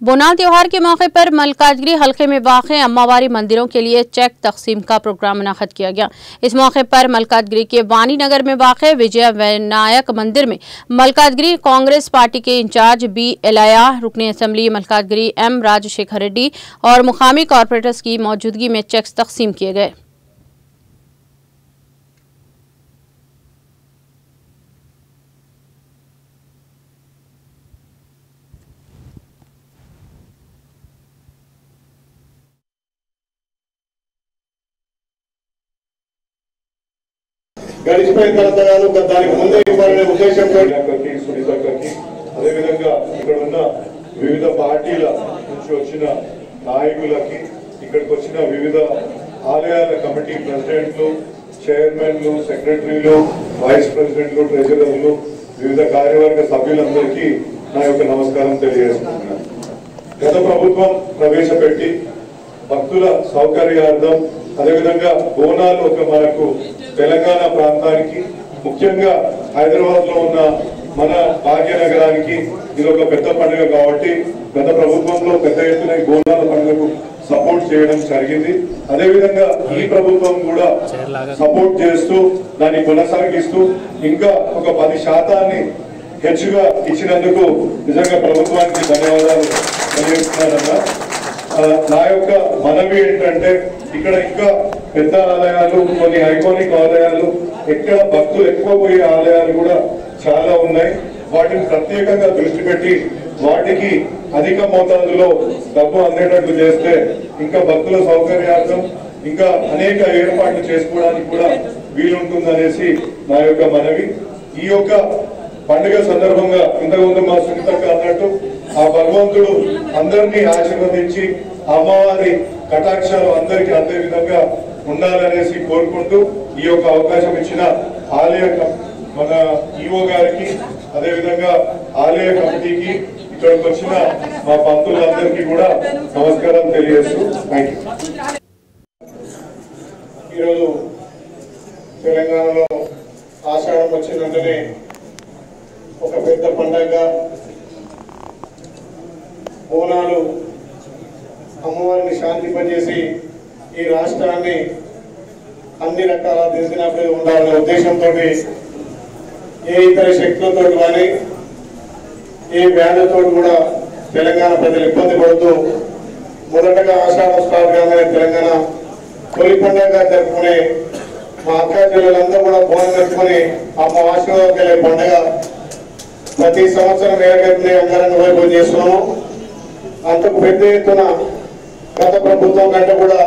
बोनाल त्योहार के मौके पर मलकाजगिरी हल्के में वाक़ अम्मावारी मंदिरों के लिए चेक तकसीम का प्रोग्राम मुनक़्क़द किया गया। इस मौके पर मलकाजगिरी के वानी नगर में वाक़ विजय विनायक मंदिर में मलकाजगिरी कांग्रेस पार्टी के इंचार्ज बी एलाया, रुकन असम्बली मलकाजगिरी एम राजशेखर रेड्डी और मुकामी कॉरपोरेटर्स की मौजूदगी में चेक्स तकसीम किए गए। గడిచిపోయిన తర్వాత దానికి ముందే ఇవ్వాలనే ఉద్దేశంతో సునీతకి అదేవిధంగా ఇక్కడ ఉన్న వివిధ పార్టీల నుంచి వచ్చిన నాయకులకి ఇక్కడికి వచ్చిన వివిధ ఆలయాల కమిటీ ప్రెసిడెంట్లు, చైర్మన్లు, సెక్రటరీలు, వైస్ ప్రెసిడెంట్లు, ట్రెజరర్లు, వివిధ కార్యవర్గ సభ్యులందరికీ నా యొక్క నమస్కారం తెలియజేస్తున్నాను. గత ప్రభుత్వం ప్రవేశపెట్టి భక్తుల సౌకర్యార్థం అదేవిధంగా బోనాలు ఒక మనకు తెలంగాణ ప్రాంతానికి ముఖ్యంగా హైదరాబాద్ లో ఉన్న మన భాగ్యనగరానికి ఇది ఒక పెద్ద పండుగ కాబట్టి గత ప్రభుత్వంలో పెద్ద ఎత్తున బోనాల పండుగకు సపోర్ట్ చేయడం జరిగింది. అదేవిధంగా ఈ ప్రభుత్వం కూడా సపోర్ట్ చేస్తూ దాన్ని కొనసాగిస్తూ ఇంకా ఒక 10% హెచ్చుగా ఇచ్చినందుకు నిజంగా ప్రభుత్వానికి ధన్యవాదాలు తెలియజేస్తున్నానన్నా. నా యొక్క మనవి ఏంటంటే ఇక్కడ ఇంకా పెద్ద ఆలయాలు, కొన్ని ఐకానిక్ ఆలయాలు, ఎక్కడ భక్తులు ఎక్కువ పోయే ఆలయాలు కూడా చాలా ఉన్నాయి. వాటిని ప్రత్యేకంగా దృష్టి పెట్టి వాటికి అధిక మోతాదులో డబ్బు అందేటట్లు చేస్తే ఇంకా భక్తుల సౌకర్యార్థం ఇంకా అనేక ఏర్పాట్లు చేసుకోవడానికి కూడా వీలుంటుందనేసి నా యొక్క మనవి. ఈ యొక్క పండుగ సందర్భంగా ఇంతకుముందు మా సునీతక్క అన్నట్టు ఆ భగవంతుడు అందరినీ ఆశీర్వదించి అమ్మవారి కటాక్షాలు అందరికీ అందే విధంగా ఉండాలనేసి కోరుకుంటూ ఈ యొక్క అవకాశం ఇచ్చిన ఆలయ మన ఈఓ గారికి అదేవిధంగా ఆలయ కమిటీకి ఇక్కడికి వచ్చిన మా పంతులందరికీ కూడా నమస్కారం తెలియజేస్తూ థ్యాంక్ యూ. ఈరోజు తెలంగాణలో ఆషాఢం వచ్చిందంటేనే ఒక పెద్ద పండగ బోనాలు అమ్మవారిని శాంతింపజేసి ఈ రాష్ట్రాన్ని అన్ని రకాల దిశనాభివృద్ధి ఉండాలనే ఉద్దేశంతో ఏ ఇతర శక్తులతో కానీ ఏ వ్యాధులతో కూడా తెలంగాణ ప్రజలు ఇబ్బంది పడుతూ మొదటగా ఆషాఢం స్టార్ట్ కాగానే తెలంగాణ తొలి పండుగగా జరుపుకునే మా అక్క జిల్లాలందరూ కూడా బోనం జరుపుకొని అమ్మ ఆశీర్వాదం కలిగే పండుగ ప్రతి సంవత్సరం ఏకైతే అంగరంగ వైభవం చేస్తున్నాము. అంతకు పెద్ద ఎత్తున గత ప్రభుత్వం కంటే కూడా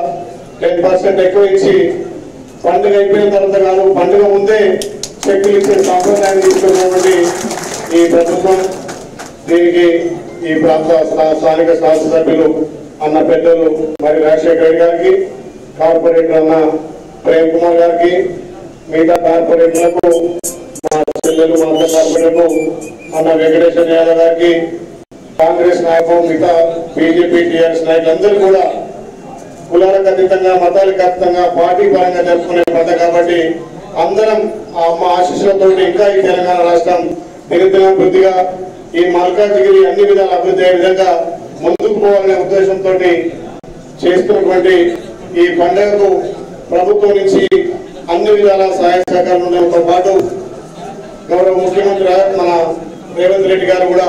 10% ఎక్కువ ఇచ్చి పండుగ అయిపోయిన తర్వాత కాదు పండుగ ముందే చెక్కులు ఇచ్చే సాంప్రదాయం తీసుకున్నటువంటి ఈ ప్రభుత్వం దీనికి ఈ ప్రాంత స్థానిక శాసనసభ్యులు అన్న పెద్దలు మరి రాజశేఖర్ రెడ్డి గారికి, కార్పొరేటర్ అన్న ప్రేమ్ కుమార్ గారికి, మిగతా కార్పొరేటర్లకు, మా చెల్లెలు మా అంత కార్పొరేటర్లు అన్న వెంకటేశ్వర యాదవ్ గారికి, కాంగ్రెస్ నాయకులు, మిగతా బీజేపీ టీఆర్ఎస్ నాయకులందరూ కూడా కులాలకు అతీతంగా మతాలకు అతీతంగా పార్టీ పరంగా జరుపుకునే పండుగ కాబట్టి అందరం ఆ అమ్మ ఆశీస్సులతో ఇంకా ఈ తెలంగాణ రాష్ట్రం దినదినాభివృద్ధిగా ఈ మల్కాజ్గిరి అన్ని విధాల అభివృద్ధి అయ్యే విధంగా ముందుకు పోవాలనే ఉద్దేశంతో చేస్తున్నటువంటి ఈ పండుగకు ప్రభుత్వం నుంచి అన్ని విధాల సహాయ సహకారాలు ఉండడంతో పాటు గౌరవ ముఖ్యమంత్రి మన రేవంత్ రెడ్డి గారు కూడా